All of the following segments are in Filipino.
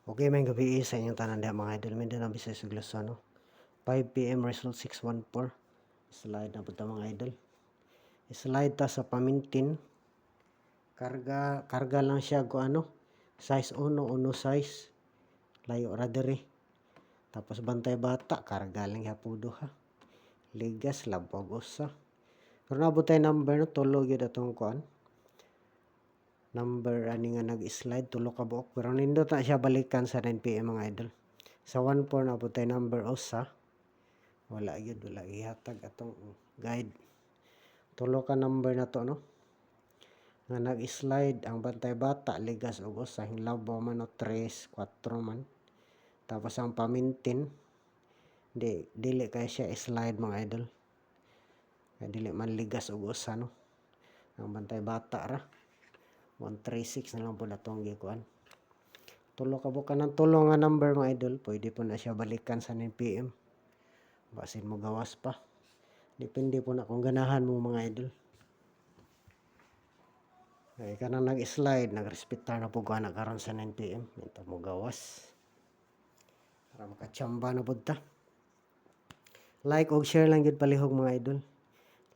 Okay, may gabi sa inyong tanan diha mga idol. Mindanao Visayas ug Luzon, no? 5 PM result 614. Slide na punta mga idol. Slide ta sa pamintin. Karga lang siya ko size 1 size. Layo ra diri. Tapos bantay bata, karga lang hapudo ha. Ligas labog usa. Pero nabutay number no tulo gyud atong kuan. Number ani nga nag-slide tulo ka buok pero nindot na siya balikan sa 9 PM mga idol. Sa 14 na putay number usa. Wala ihatag atong guide. Tulo ka number na to no. Nga nag-slide ang bantay bata ligas og usa hinlabaw man o 3, 4 man. Tapos ang pamintin dili kay siya slide mga idol. Kaya dili man ligas og usa no. Ang bantay bata ra. 136 na lang po natong gikuan. Tulo ka buka ng tulo nga number mga idol. Pwede po na siya balikan sa 9 PM. Basin mo gawas pa. Depende po na kung ganahan mo mga idol. Ay kanang nag-slide, nagrespetar na po gana karon sa 9 PM. Ito mo gawas. Para makachamba na po ta. Like o share lang yun palihog mga idol.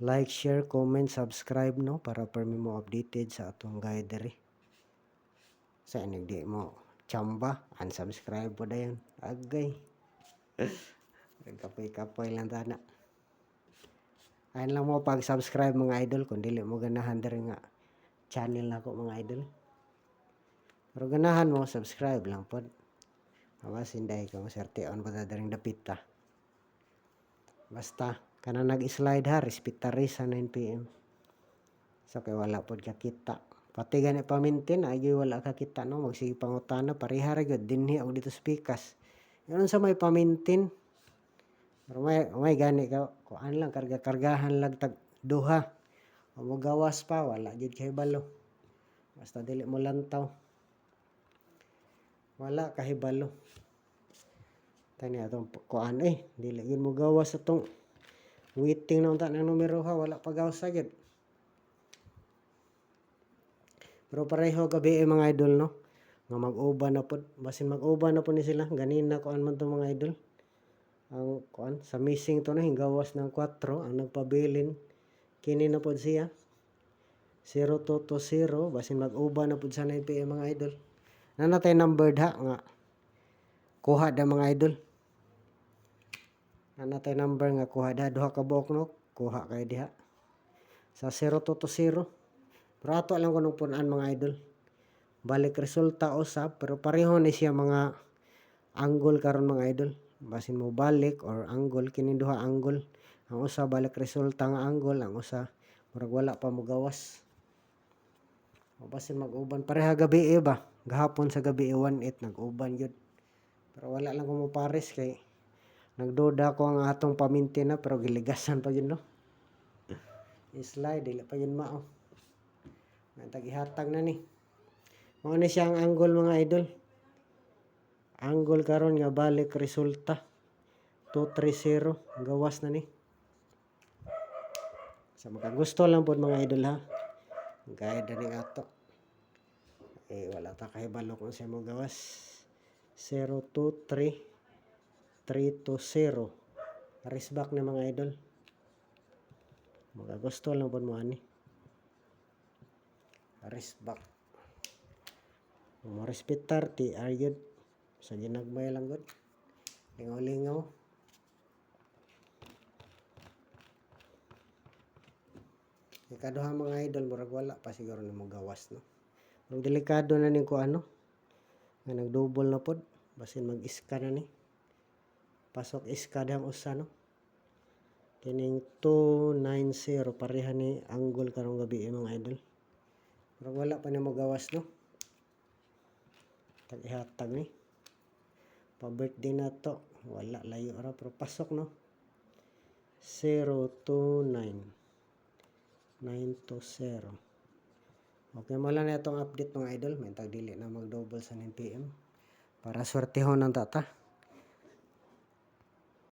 Like, share, comment, subscribe no para permi mo updated sa atong guide diri. Sa di mo chamba, unsubscribe po dayon. Agay. Kapoy-kapoy lang tana. Ayan lang mo pag-subscribe mga idol kung dili mo ganahan diri nga channel nako mga idol. Pero ganahan mo subscribe lang pod. Awas hinday ka maserteon pa daring dapita. Basta kanang nag-slide ha, respetari sa 9 PM. So kay wala pod kakita. Pati gani pamintin ay wala kakita no, magsige pangutana pareha ra gyud dinhi og dito sa Pikas. Yon sa may pamintin. Pero may gani ka kuan lang karga-kargahan lang tag duha. O mo gawas pa wala gyud kay balo. Basta dili mo lantaw. Wala kahibalo. Tani atong kuan dili gyud mo gawas atong waiting na unta ng numero ha, wala pa gawas gyud. Pero pareho gabi mga idol no. Nga mag-uban na pod, basin mag-uban na po ni sila. Ganina kuan man to mga idol. Ang kuan sa missing to na hingawas ng 4 ang nagpabilin. Kini na pod siya. 0220 basin mag-uban na pod sa 9 PM mga idol. Nanatay number ha nga kuha da mga idol. Nanatay number nga kuha da duha ka buok no, kuha kay diha. Sa 0220. Pero ato lang ko nung punan mga idol. Balik resulta usap pero pareho ni siya mga angle karon mga idol. Basin mo balik or angle kini duha angle. Ang usa balik resulta nga angle, ang usa murag wala pa mo gawas. O basin mag-uban pareha gabi ba. Gahapon sa gabi 18 nag-uban gyud. Pero wala lang ko mo pares kay nagduda ko ang atong paminti na pero giligasan pa yun no. Slide dili pa yun mao. Tagihatag na ni. Mao ni siya ang angle mga idol. Angle karon nga balik resulta 230 gawas na ni. Sa makagusto lang pod mga idol ha. Guide ni ato. Wala ta kahibalo kung siya mo gawas. 023320. Risback na mga idol. Makagusto lang pod mo ani. Risback. Mo respetar ti ayud sa ginagmay lang gud. Lingaw-lingaw. Ikaduha mga idol murag wala pa siguro nimo gawas no. Ang delikado na ning ko nga nagdouble na pod basin mag-iska na ni. Pasok iska dang usa no. Kining 290 pareha ni angle karong gabi mga idol. Pero wala pa nimo gawas no. Tag-ihatag ni. Pa-birthday na to. Wala layo ra pero pasok no. 029920. Okay mo lang na itong update mga idol. May tag dili na mag-double sa 9 PM. Para swertehon ang tata.